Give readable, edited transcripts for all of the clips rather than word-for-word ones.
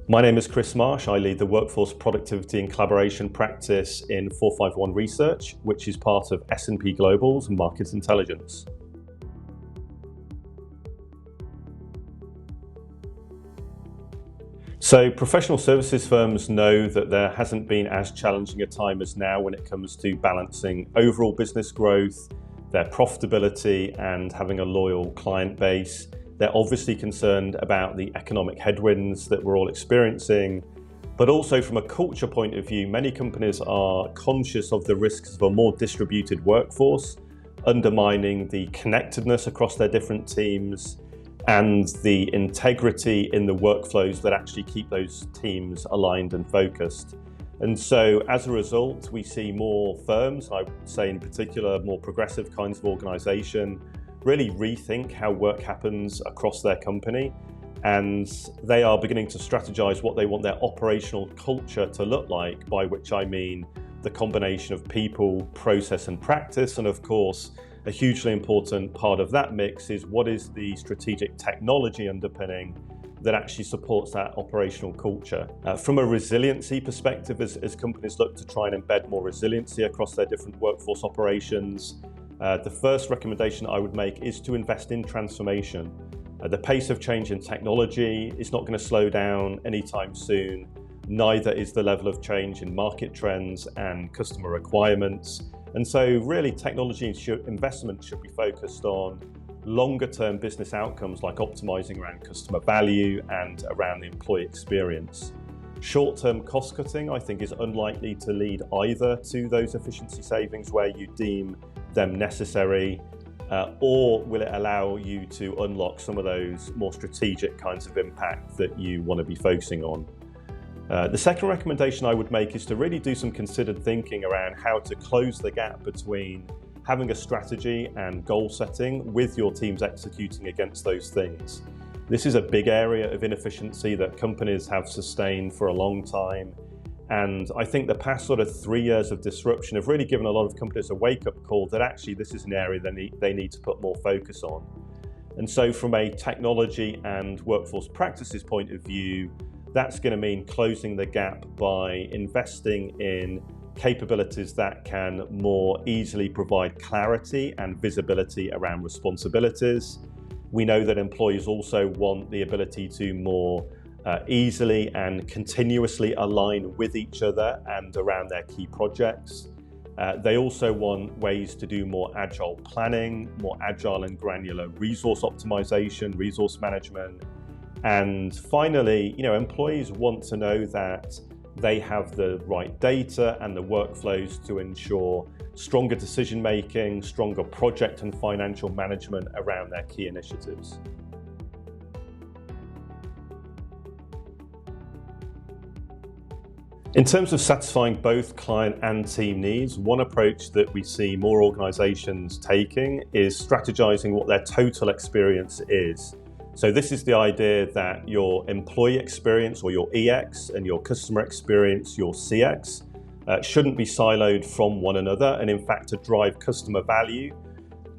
My name is Chris Marsh. I lead the Workforce Productivity and Collaboration practice in 451 Research, which is part of S&P Global's Market Intelligence. So professional services firms know that there hasn't been as challenging a time as now when it comes to balancing overall business growth, their profitability, and having a loyal client base. They're obviously concerned about the economic headwinds that we're all experiencing, but also from a culture point of view, many companies are conscious of the risks of a more distributed workforce, undermining the connectedness across their different teams and the integrity in the workflows that actually keep those teams aligned and focused. And so as a result, we see more firms, I would say in particular more progressive kinds of organisation, really rethink how work happens across their company. And they are beginning to strategize what they want their operational culture to look like, by which I mean the combination of people, process and practice. And of course, a hugely important part of that mix is what is the strategic technology underpinning that actually supports that operational culture. From a resiliency perspective, as companies look to try and embed more resiliency across their different workforce operations, the first recommendation I would make is to invest in transformation. The pace of change in technology is not going to slow down anytime soon. Neither is the level of change in market trends and customer requirements. And so really technology investment should be focused on longer term business outcomes like optimizing around customer value and around the employee experience. Short-term cost cutting, I think, is unlikely to lead either to those efficiency savings where you deem them necessary, or will it allow you to unlock some of those more strategic kinds of impact that you want to be focusing on. The second recommendation I would make is to really do some considered thinking around how to close the gap between having a strategy and goal setting with your teams executing against those things. This is a big area of inefficiency that companies have sustained for a long time. And I think the past sort of 3 years of disruption have really given a lot of companies a wake-up call that actually this is an area they need to put more focus on. And so from a technology and workforce practices point of view, that's going to mean closing the gap by investing in capabilities that can more easily provide clarity and visibility around responsibilities. We know that employees also want the ability to more easily and continuously align with each other and around their key projects. They also want ways to do more agile planning, more agile and granular resource optimization, resource management. And finally, employees want to know that they have the right data and the workflows to ensure stronger decision making, stronger project and financial management around their key initiatives. In terms of satisfying both client and team needs, one approach that we see more organizations taking is strategizing what their total experience is. So this is the idea that your employee experience, or your EX, and your customer experience, your CX, shouldn't be siloed from one another. And in fact, to drive customer value,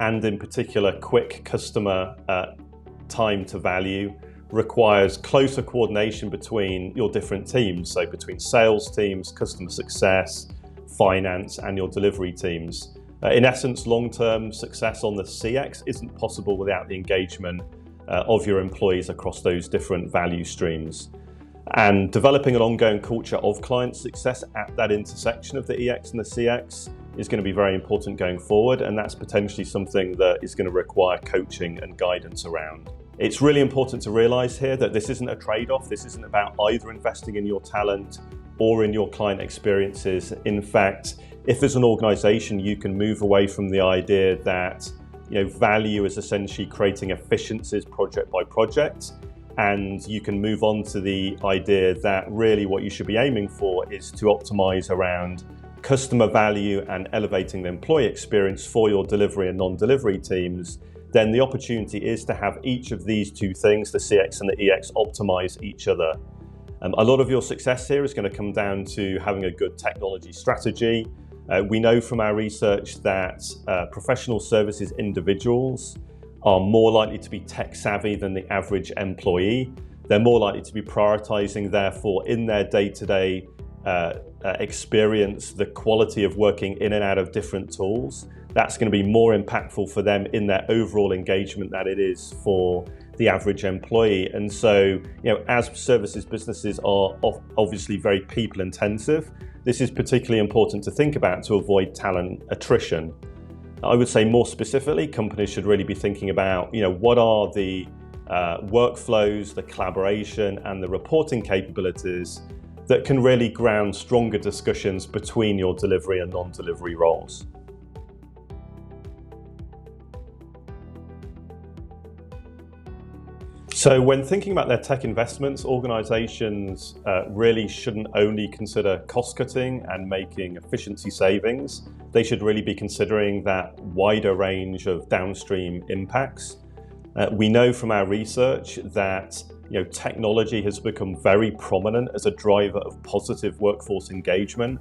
and in particular quick customer time to value, requires closer coordination between your different teams. So between sales teams, customer success, finance, and your delivery teams. In essence, long-term success on the CX isn't possible without the engagement of your employees across those different value streams. And developing an ongoing culture of client success at that intersection of the EX and the CX is going to be very important going forward, and that's potentially something that is going to require coaching and guidance around. It's really important to realize here that this isn't a trade-off. This isn't about either investing in your talent or in your client experiences. In fact, if as an organization you can move away from the idea that value is essentially creating efficiencies project by project, and you can move on to the idea that really what you should be aiming for is to optimize around customer value and elevating the employee experience for your delivery and non-delivery teams, then the opportunity is to have each of these two things, the CX and the EX, optimize each other. A lot of your success here is going to come down to having a good technology strategy. We know from our research that professional services individuals are more likely to be tech savvy than the average employee. They're more likely to be prioritizing, therefore, in their day-to-day experience, the quality of working in and out of different tools. That's going to be more impactful for them in their overall engagement than it is for the average employee. And so, as services businesses are obviously very people intensive, this is particularly important to think about to avoid talent attrition. I would say more specifically, companies should really be thinking about, what are the workflows, the collaboration and the reporting capabilities that can really ground stronger discussions between your delivery and non-delivery roles. So when thinking about their tech investments, organizations really shouldn't only consider cost cutting and making efficiency savings. They should really be considering that wider range of downstream impacts. We know from our research that technology has become very prominent as a driver of positive workforce engagement.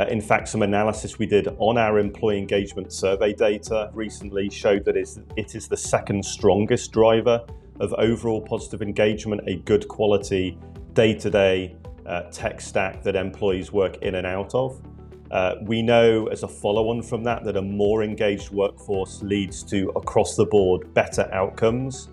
In fact, some analysis we did on our employee engagement survey data recently showed that it is the second strongest driver of overall positive engagement, a good quality day-to-day tech stack that employees work in and out of. We know as a follow-on from that a more engaged workforce leads to across the board better outcomes.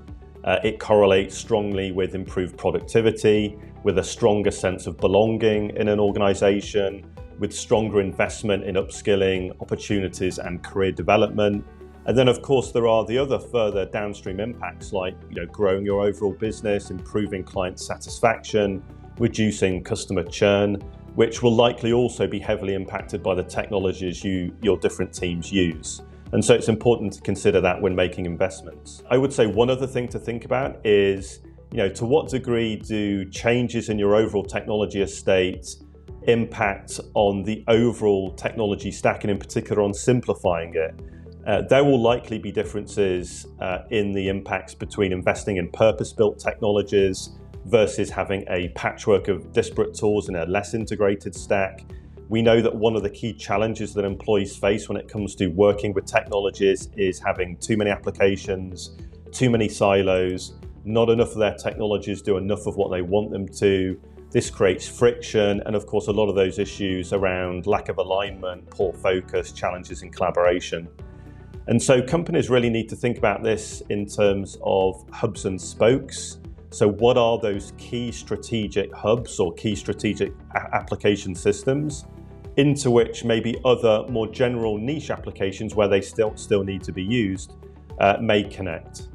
It correlates strongly with improved productivity, with a stronger sense of belonging in an organization, with stronger investment in upskilling, opportunities and career development. And then of course there are the other further downstream impacts like growing your overall business, improving client satisfaction, reducing customer churn, which will likely also be heavily impacted by the technologies your different teams use. And so it's important to consider that when making investments. I would say one other thing to think about is, to what degree do changes in your overall technology estate impact on the overall technology stack and in particular on simplifying it? There will likely be differences in the impacts between investing in purpose-built technologies versus having a patchwork of disparate tools in a less integrated stack. We know that one of the key challenges that employees face when it comes to working with technologies is having too many applications, too many silos, not enough of their technologies do enough of what they want them to. This creates friction and of course a lot of those issues around lack of alignment, poor focus, challenges in collaboration. And so companies really need to think about this in terms of hubs and spokes. So what are those key strategic hubs or key strategic application systems into which maybe other more general niche applications where they still need to be used may connect?